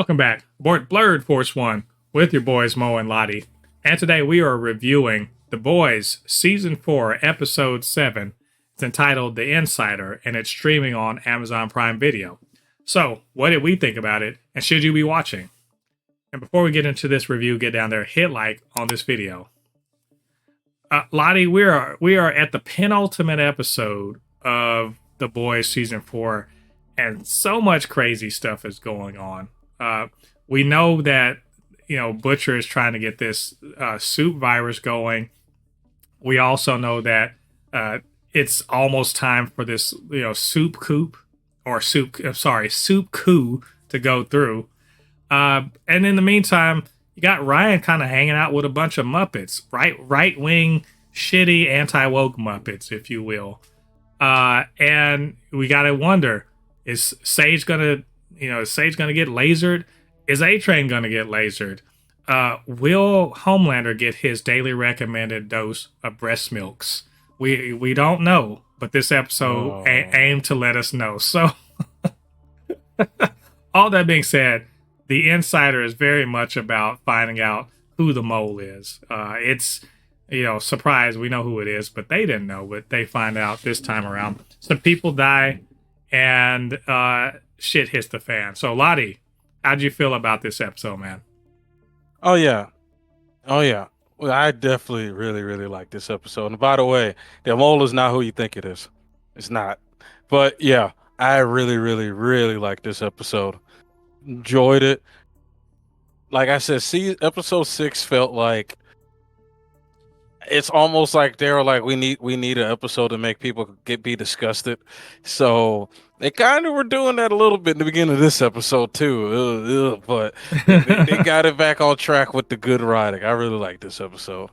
Welcome back aboard BLERD Force 1 with your boys Mo and Ladi. And today we are reviewing The Boys Season 4, Episode 7. It's entitled The Insider, and it's streaming on Amazon Prime Video. So, what did we think about it, and should you be watching? And before we get into this review, get down there, hit like on this video. Ladi, we are at the penultimate episode of The Boys Season 4, and so much crazy stuff is going on. We know that, Butcher is trying to get this Supe virus going. We also know that it's almost time for this, Supe coup to go through. And in the meantime, you got Ryan kind of hanging out with a bunch of Muppets, right-wing, shitty, anti-woke Muppets, if you will. And we got to wonder, is Sage gonna get lasered? Is A-Train gonna get lasered? Will Homelander get his daily recommended dose of breast milks? We don't know, but this episode aimed to let us know. So, all that being said, The Insider is very much about finding out who the mole is. It's, surprise, we know who it is, but they didn't know, but they find out this time around. Some people die, and shit hits the fan. So, Ladi, how'd you feel about this episode, man? Oh yeah. Well, I definitely really like this episode. And by the way, the mole is not who you think it is. It's not. But yeah, I really like this episode. Enjoyed it. Like I said, episode 6 felt like it's almost like they were like, we need an episode to make people be disgusted. So they kind of were doing that a little bit in the beginning of this episode too. But they got it back on track with the good writing. I really like this episode.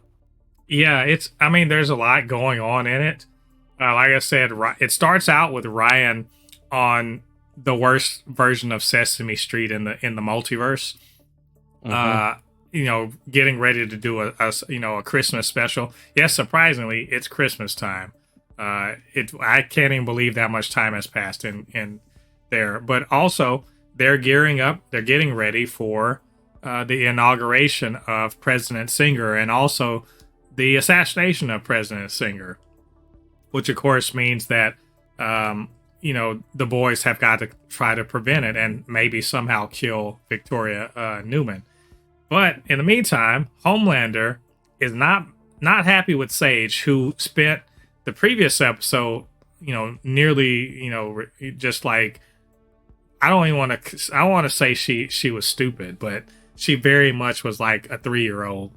Yeah, there's a lot going on in it. Like I said, it starts out with Ryan on the worst version of Sesame Street in the multiverse. Mm-hmm. Getting ready to do a Christmas special. Yes, surprisingly, it's Christmas time. I can't even believe that much time has passed in there. But also, they're gearing up. They're getting ready for the inauguration of President Singer, and also the assassination of President Singer, which of course means that the boys have got to try to prevent it and maybe somehow kill Victoria Newman. But in the meantime, Homelander is not happy with Sage, who spent the previous episode, nearly, just like, I want to say she was stupid, but she very much was like a 3-year-old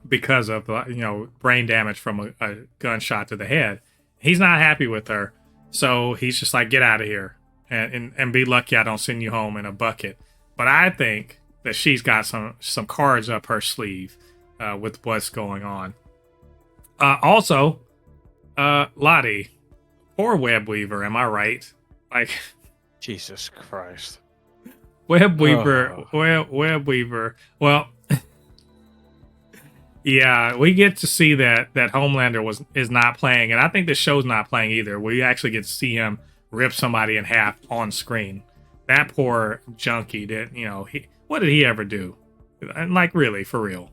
because of, brain damage from a gunshot to the head. He's not happy with her. So he's just like, get out of here and be lucky I don't send you home in a bucket. But I think that she's got some cards up her sleeve with what's going on. Also, Ladi, poor Web Weaver, am I right? Like, Jesus Christ. Web Weaver. Well, yeah, we get to see that Homelander is not playing, and I think the show's not playing either. We actually get to see him rip somebody in half on screen. That poor junkie what did he ever do? And like, really, for real.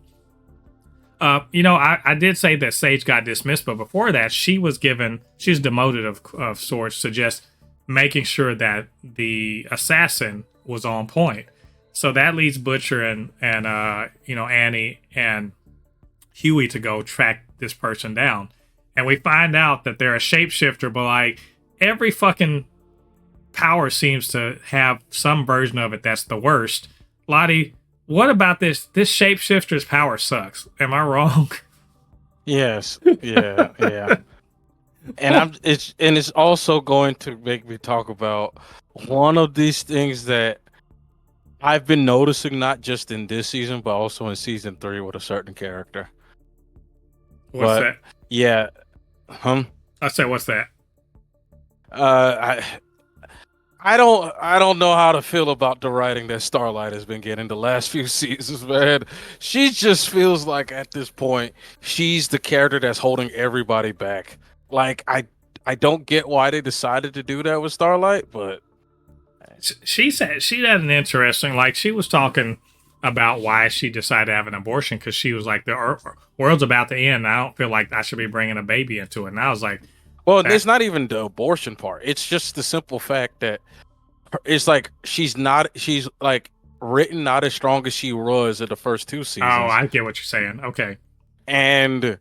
I did say that Sage got dismissed, but before that, she was demoted of sorts to just making sure that the assassin was on point. So that leads Butcher and Annie and Huey to go track this person down. And we find out that they're a shapeshifter, but like every fucking power seems to have some version of it that's the worst. Ladi, what about this? This shapeshifter's power sucks. Am I wrong? Yes. Yeah. And it's also going to make me talk about one of these things that I've been noticing, not just in this season, but also in season 3 with a certain character. What's that? Yeah. I said, what's that? I don't know how to feel about the writing that Starlight has been getting the last few seasons, man. She just feels like at this point she's the character that's holding everybody back. Like I don't get why they decided to do that with Starlight, but She said she had an interesting, like, she was talking about why she decided to have an abortion because she was like, the world's about to end. I don't feel like I should be bringing a baby into it. And I was like, Well, it's not even the abortion part. It's just the simple fact that it's like she's like written not as strong as she was in the first 2 seasons. oh, I get what you're saying. Okay. And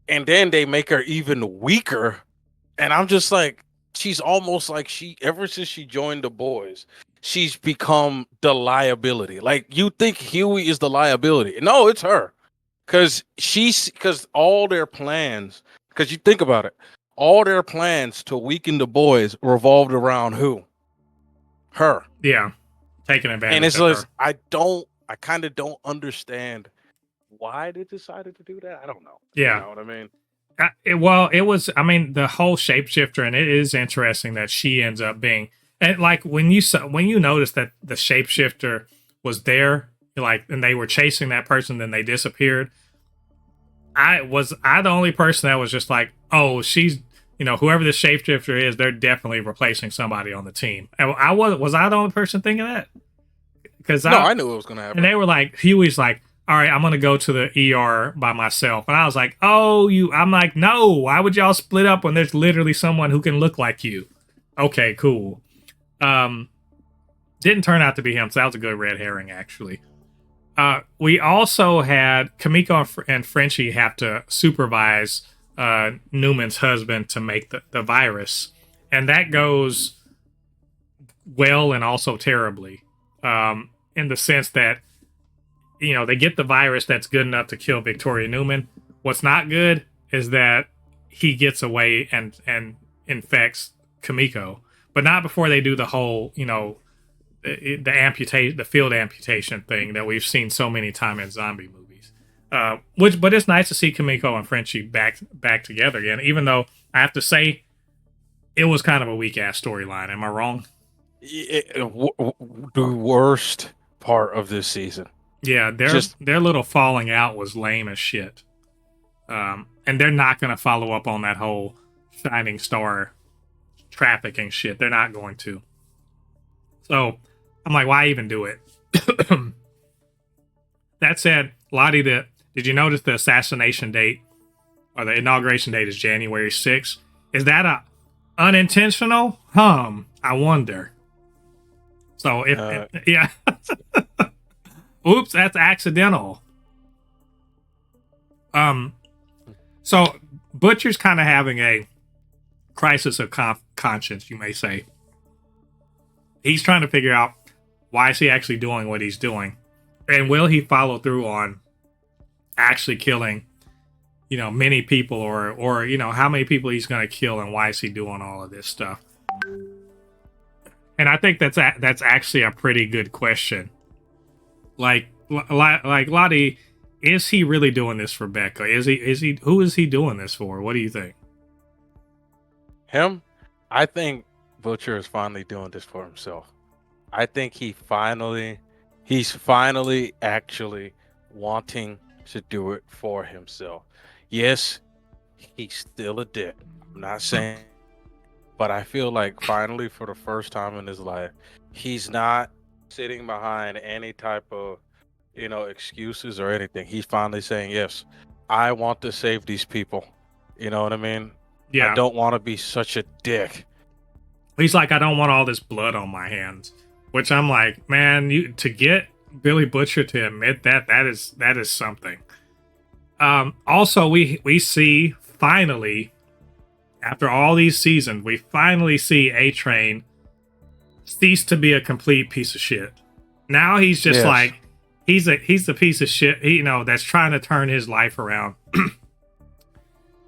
then they make her even weaker. And I'm just like, she's almost like ever since she joined the boys, she's become the liability. Like, you think Huey is the liability. No, it's her. Because all their plans, because you think about it, all their plans to weaken the boys revolved around who? Her. Yeah. Taking advantage And it's of like, her. I kind of don't understand why they decided to do that. I don't know. Yeah. You know what I mean? It was, I mean, the whole shapeshifter, and it is interesting that she ends up being, and like when you notice that the shapeshifter was there, like, and they were chasing that person, then they disappeared. Was I the only person that was just like, oh, she's, whoever the shapeshifter is, they're definitely replacing somebody on the team. And was I the only person thinking that? Because I knew it was gonna happen. And they were like, Huey's like, all right, I'm going to go to the ER by myself. And I was like, I'm like, no, why would y'all split up when there's literally someone who can look like you? Okay, cool. Didn't turn out to be him, so that was a good red herring, actually. We also had Kimiko and Frenchie have to supervise Newman's husband to make the virus. And that goes well and also terribly, in the sense that, they get the virus that's good enough to kill Victoria Newman. What's not good is that he gets away and infects Kimiko, but not before they do the whole, the field amputation thing that we've seen so many times in zombie movies. But it's nice to see Kimiko and Frenchie back together again, even though I have to say it was kind of a weak ass storyline. Am I wrong? The worst part of this season. Yeah, their little falling out was lame as shit. And they're not going to follow up on that whole Shining Star trafficking shit. They're not going to. So, I'm like, why even do it? That said, Ladi, did you notice the assassination date or the inauguration date is January 6th? Is that a unintentional? I wonder. So, yeah. Oops, that's accidental. So Butcher's kind of having a crisis of conscience, you may say. He's trying to figure out why is he actually doing what he's doing, and will he follow through on actually killing, many people, or how many people he's going to kill, and why is he doing all of this stuff? And I think that's actually a pretty good question. Like Ladi, is he really doing this for Becca? Who is he doing this for? What do you think? Him? I think Butcher is finally doing this for himself. I think he's finally actually wanting to do it for himself. Yes, he's still a dick. I'm not saying, but I feel like finally, for the first time in his life, he's not sitting behind any type of, excuses or anything. He's finally saying, yes, I want to save these people. You know what I mean? Yeah. I don't want to be such a dick. He's like, I don't want all this blood on my hands. Which I'm like, man, to get Billy Butcher to admit that is something. Also, we see finally, after all these seasons, we finally see A-Train cease to be a complete piece of shit. Now he's just like, he's a piece of shit, that's trying to turn his life around.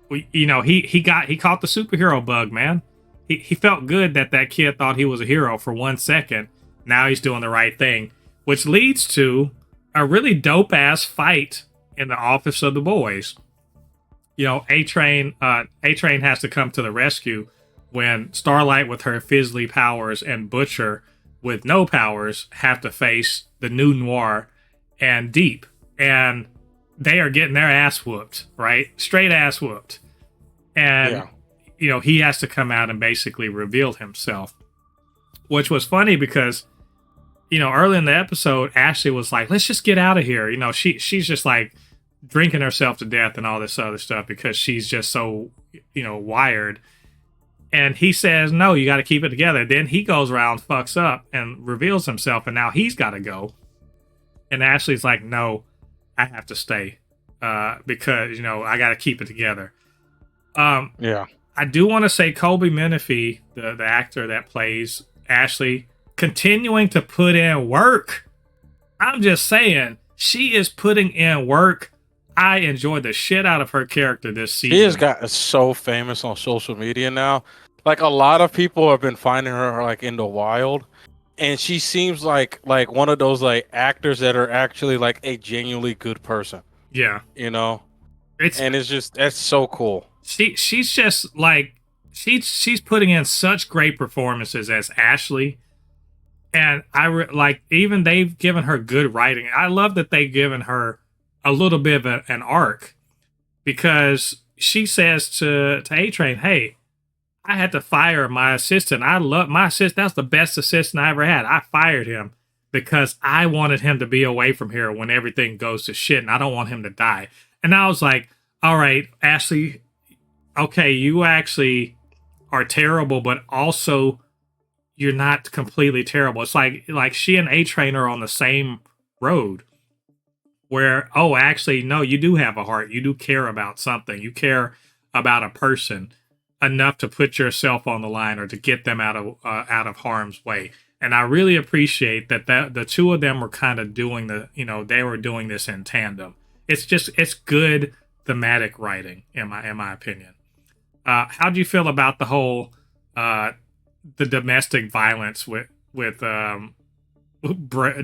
He caught the superhero bug, man. He felt good that kid thought he was a hero for 1 second. Now he's doing the right thing, which leads to a really dope ass fight in the office of the boys. A-Train has to come to the rescue when Starlight with her fizzly powers and Butcher with no powers have to face the new Noir and Deep, and they are getting their ass whooped, right? Straight ass whooped. And he has to come out and basically reveal himself. which was funny because, early in the episode, Ashley was like, let's just get out of here. She's just like drinking herself to death and all this other stuff because she's just so, wired. And he says, no, you got to keep it together. Then he goes around, fucks up, and reveals himself, and now he's got to go. And Ashley's like, no, I have to stay because, I got to keep it together. Yeah. I do want to say Colby Menifee, the actor that plays Ashley, continuing to put in work. I'm just saying, she is putting in work. I enjoyed the shit out of her character this season. She has gotten so famous on social media now. Like, a lot of people have been finding her like in the wild, and she seems like one of those like actors that are actually like a genuinely good person. Yeah, that's so cool. She's just like she's putting in such great performances as Ashley, and even they've given her good writing. I love that they've given her a little bit of an arc, because she says to A-Train, hey, I had to fire my assistant. I love my assistant. That's the best assistant I ever had. I fired him because I wanted him to be away from here when everything goes to shit, and I don't want him to die. And I was like, all right, Ashley, okay, you actually are terrible, but also you're not completely terrible. It's like she and A-Train are on the same road where, oh, actually, no, you do have a heart. You do care about something. You care about a person enough to put yourself on the line or to get them out of harm's way. And I really appreciate that the two of them were kind of doing they were doing this in tandem. It's good thematic writing in my opinion. How do you feel about the whole the domestic violence with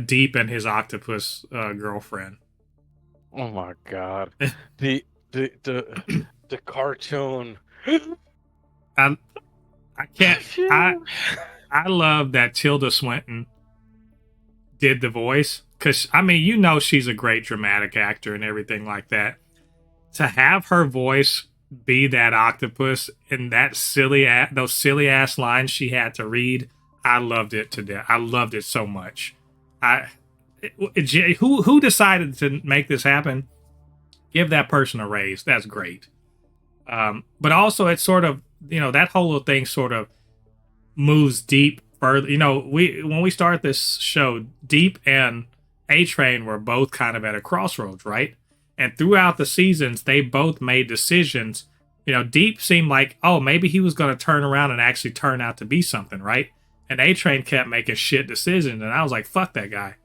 Deep and his octopus girlfriend? Oh my god, the cartoon. I can't. I love that Tilda Swinton did the voice, because she's a great dramatic actor and everything like that. To have her voice be that octopus and that those silly ass lines she had to read, I loved it to death. I loved it so much. Who decided to make this happen? Give that person a raise. That's great. But also, it's sort of, that whole thing sort of moves Deep further. When we start this show, Deep and A-Train were both kind of at a crossroads, right? And throughout the seasons, they both made decisions. Deep seemed like, oh, maybe he was going to turn around and actually turn out to be something, right? And A-Train kept making shit decisions, and I was like, fuck that guy.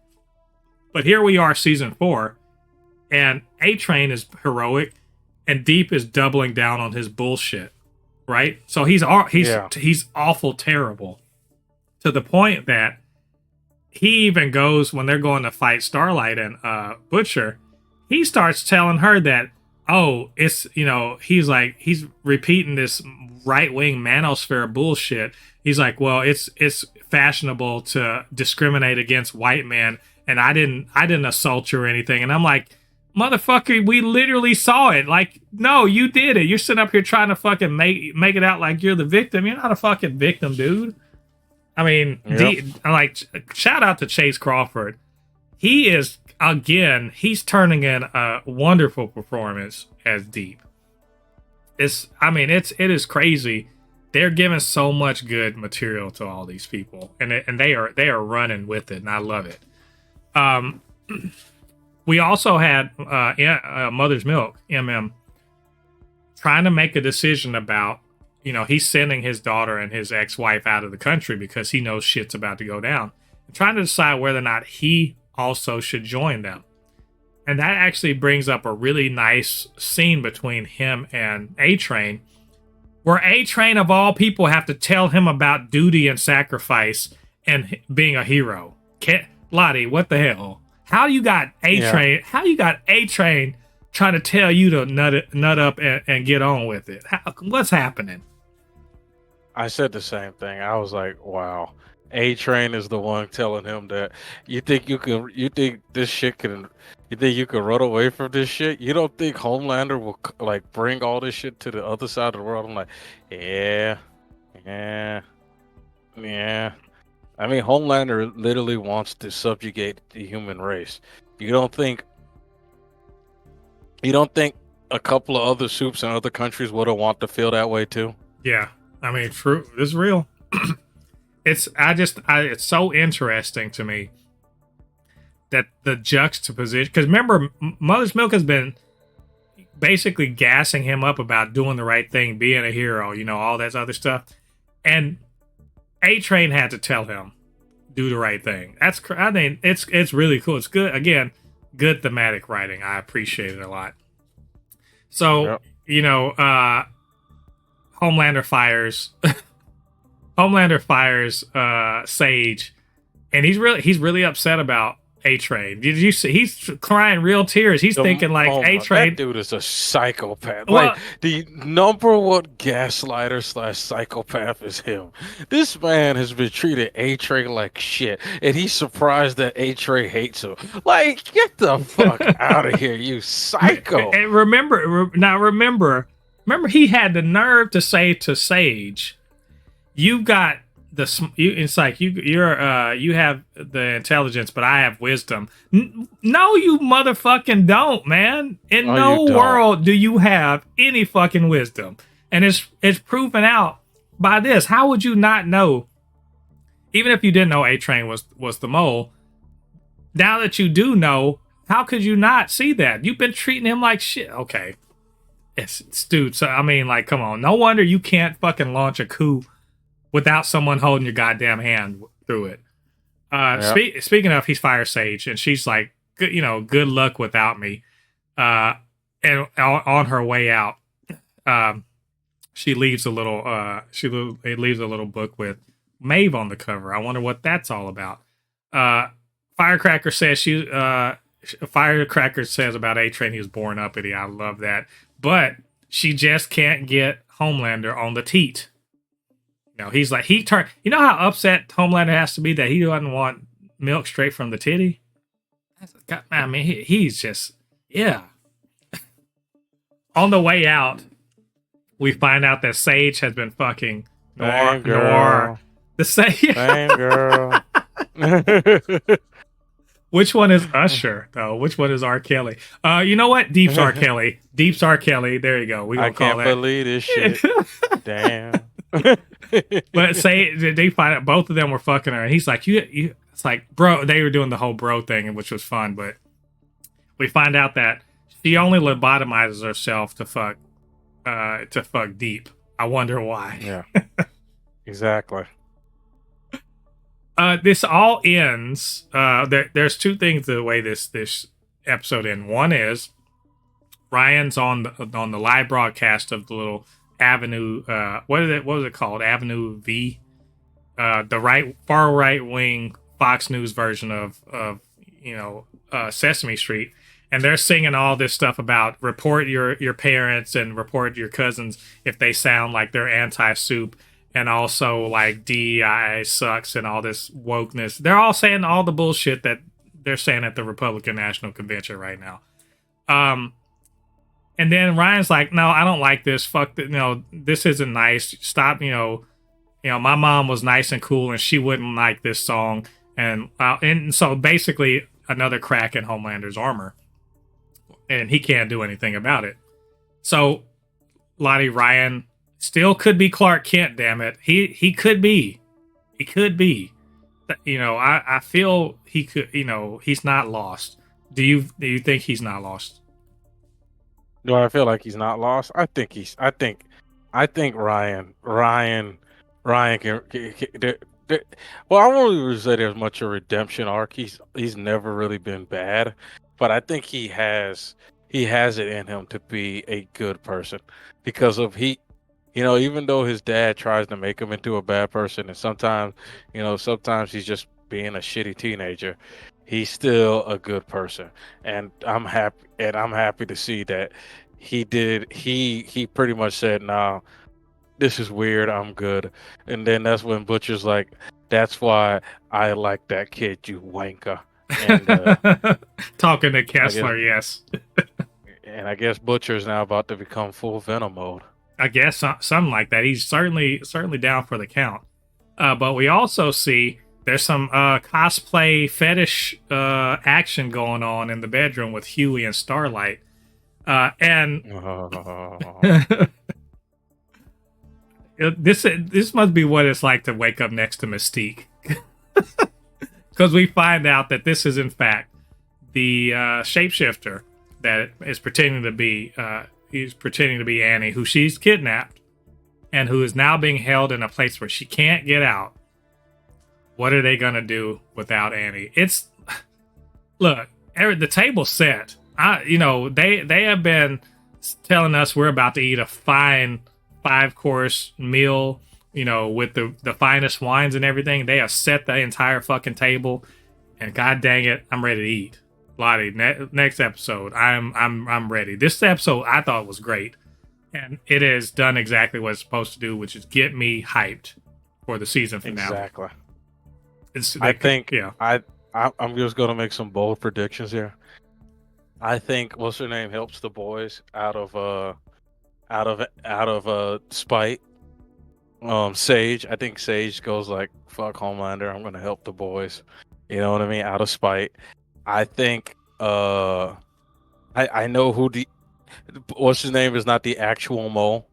But here we are, season 4, and A-Train is heroic, and Deep is doubling down on his bullshit, right? So he's awful terrible, to the point that he even goes, when they're going to fight Starlight and Butcher, he starts telling her that, oh, it's, he's repeating this right-wing manosphere bullshit. He's like, well, it's fashionable to discriminate against white men, and I didn't assault you or anything. And I'm like, motherfucker, we literally saw it. Like, no, you did it. You're sitting up here trying to fucking make it out like you're the victim. You're not a fucking victim, dude. I mean, yep. Shout out to Chase Crawford. He is, again, he's turning in a wonderful performance as Deep. It is crazy. They're giving so much good material to all these people, and they are running with it, and I love it. We also had Mother's Milk, trying to make a decision about, he's sending his daughter and his ex-wife out of the country because he knows shit's about to go down. Trying to decide whether or not he also should join them. And that actually brings up a really nice scene between him and A-Train, where A-Train, of all people, have to tell him about duty and sacrifice and being a hero. Ladi, what the hell? How you got A-Train? Yeah. How you got A-Train trying to tell you to nut up and get on with it? What's happening? I said the same thing. I was like, wow. A-Train is the one telling him that you think you can run away from this shit? You don't think Homelander will bring all this shit to the other side of the world? I'm like, yeah. I mean, Homelander literally wants to subjugate the human race. You don't think you don't think a couple of other soups in other countries would have want to feel that way too? Yeah, I mean, true. This is real. It's so interesting to me that the juxtaposition. Because remember, Mother's Milk has been basically gassing him up about doing the right thing, being a hero, all that other stuff, and A-Train had to tell him do the right thing. I mean, it's really cool. It's good. Again, good thematic writing. I appreciate it a lot. So, yep. Homelander fires Sage, and he's really upset about A-Train. Did you see? He's crying real tears. He's thinking like A-Train. That dude is a psychopath. Well, like the number one gaslighter / psychopath is him. This man has been treating A-Train like shit, and he's surprised that A-Train hates him. Like, get the fuck out of here, you psycho! And remember, he had the nerve to say to Sage, "You got it's like you have the intelligence, but I have wisdom." No, you motherfucking don't, man. In no world do you have any fucking wisdom, and it's proven out by this. How would you not know? Even if you didn't know A-Train was the mole, now that you do know, how could you not see that? You've been treating him like shit. Okay, it's dude. So I mean, like, come on. No wonder you can't fucking launch a coup without someone holding your goddamn hand through it. Speaking of, he's fire Sage, and she's like, good luck without me. And on her way out, she leaves a little book with Maeve on the cover. I wonder what that's all about. Firecracker says Firecracker says about A-Train he was born uppity. I love that, but she just can't get Homelander on the teat. He's like, he turned. You know how upset Homelander has to be that he doesn't want milk straight from the titty? I mean, he's just, yeah. On the way out, we find out that Sage has been fucking Noir. The Sage. Girl. Which one is Usher, though? Which one is R. Kelly? You know what? Deep's R. Kelly. Deep's R. Kelly. There you go. I can't believe this shit. Damn. But they find out both of them were fucking her, and he's like, you it's like, bro, they were doing the whole bro thing, which was fun, but we find out that she only lobotomizes herself to fuck Deep. I wonder why. Yeah. Exactly. This all ends. There's two things the way this episode ends. One is Ryan's on the live broadcast of the little Avenue, what was it called? Avenue V, the far right wing Fox News version of Sesame Street, and they're singing all this stuff about report your parents and report your cousins if they sound like they're anti-Supe, and also like DEI sucks and all this wokeness. They're all saying all the bullshit that they're saying at the Republican National Convention right now. And then Ryan's like, no, I don't like this. Fuck, this isn't nice. Stop, my mom was nice and cool, and she wouldn't like this song. And so basically another crack in Homelander's armor, and he can't do anything about it. So Ladi, Ryan still could be Clark Kent. Damn it, he could be. He could be. I feel he could. He's not lost. Do you think he's not lost? Do I feel like he's not lost? I think Ryan can. Well, I won't even say there's much a redemption arc. He's never really been bad, but I think he has it in him to be a good person because of even though his dad tries to make him into a bad person, and sometimes he's just being a shitty teenager. He's still a good person, and I'm happy to see that he did. He pretty much said, "Nah, this is weird. I'm good." And then that's when Butcher's like, "That's why I like that kid, you wanker." And, talking to Kessler, yes. And I guess Butcher's now about to become full Venom mode. I guess something like that. He's certainly down for the count. But we also see there's some cosplay fetish action going on in the bedroom with Huey and Starlight. And this must be what it's like to wake up next to Mystique. Because we find out that this is in fact the shapeshifter that is pretending to be he's pretending to be Annie, who she's kidnapped and who is now being held in a place where she can't get out. What are they gonna do without Annie? It's look, the table's set. They have been telling us we're about to eat a fine 5-course meal, with the finest wines and everything. They have set the entire fucking table, and god dang it, I'm ready to eat. Ladi, next episode, I'm ready. This episode I thought was great, and it has done exactly what it's supposed to do, which is get me hyped for the season finale. Exactly. I'm just gonna make some bold predictions here. I think what's her name helps the boys out of spite. Sage. I think Sage goes like, "Fuck Homelander. I'm gonna help the boys." You know what I mean? Out of spite. I think. I know who what's his name is not the actual mole.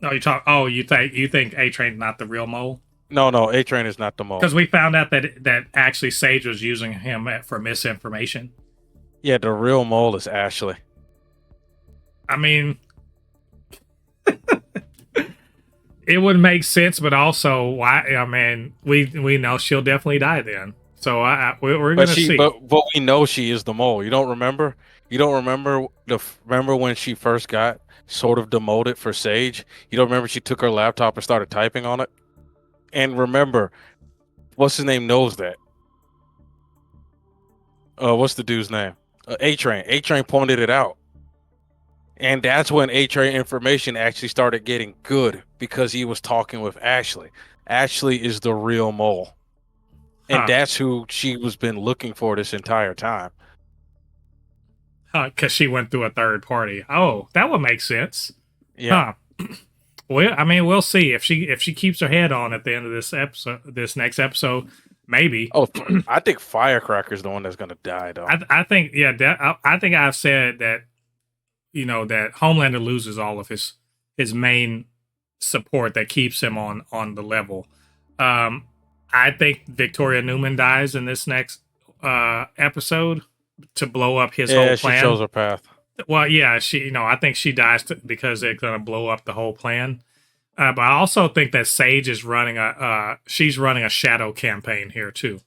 No, you think A-Train's not the real mole? No, A-Train is not the mole. Because we found out that actually Sage was using him for misinformation. Yeah, the real mole is Ashley. I mean, it would make sense, but also, why? I mean, we know she'll definitely die then. So we're going to see. But we know she is the mole. You don't remember? You don't remember when she first got sort of demoted for Sage? You don't remember she took her laptop and started typing on it? And remember, what's his name knows that. What's the dude's name? A-Train. A-Train pointed it out. And that's when A-Train information actually started getting good, because he was talking with Ashley. Ashley is the real mole. And that's who she was been looking for this entire time. Because she went through a third party. Oh, that would make sense. Yeah. Well, I mean, we'll see if she keeps her head on at the end of this next episode. Maybe. Oh, I think Firecracker's the one that's gonna die, though. I think, I think I've said that, that Homelander loses all of his main support that keeps him on the level. I think Victoria Newman dies in this next episode to blow up his whole plan. Yeah, she chose her path. Well, yeah, I think she dies because they're going to blow up the whole plan. But I also think that Sage is running she's running a shadow campaign here too.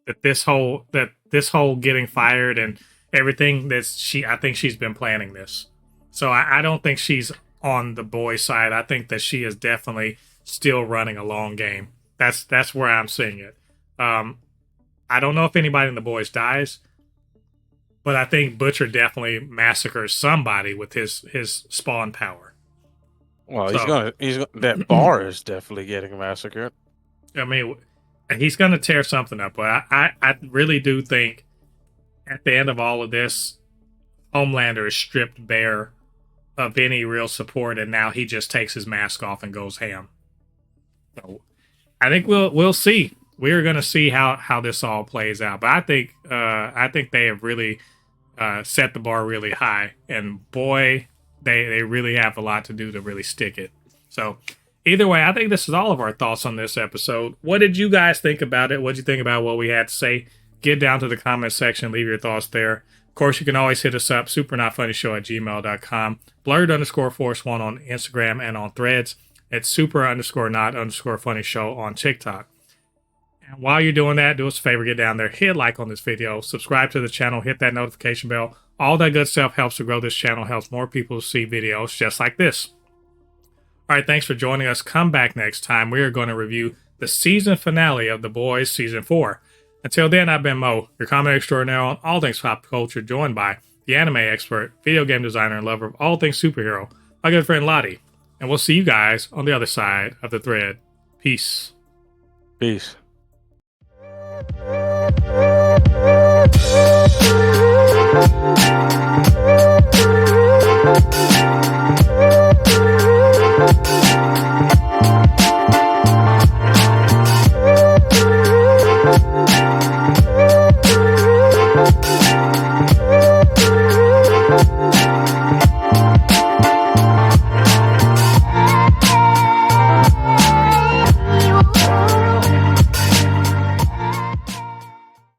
That this whole getting fired and everything, I think she's been planning this. So I don't think she's on the boy side. I think that she is definitely still running a long game. That's where I'm seeing it. I don't know if anybody in the boys dies, but I think Butcher definitely massacres somebody with his spawn power. Well, that bar is definitely getting massacred. I mean, he's gonna tear something up, but I really do think at the end of all of this, Homelander is stripped bare of any real support, and now he just takes his mask off and goes ham. So I think we'll see. We're gonna see how this all plays out. But I think they have really set the bar really high, and boy, they really have a lot to do to really stick it. So either way, I think this is all of our thoughts on this episode. What did you guys think about it? What did you think about what we had to say? Get down to the comment section, leave your thoughts there. Of course, you can always hit us up, supernotfunnyshow@gmail.com, blerd_force1 on Instagram and on Threads, at super_not_funny show on TikTok. And while you're doing that, do us a favor, get down there, hit like on this video, subscribe to the channel, hit that notification bell. All that good stuff helps to grow this channel, helps more people to see videos just like this. All right, thanks for joining us. Come back next time. We are going to review the season finale of The Boys Season 4. Until then, I've been Mo, your comment extraordinaire on all things pop culture, joined by the anime expert, video game designer, and lover of all things superhero, my good friend Ladi. And we'll see you guys on the other side of the thread. Peace. Peace.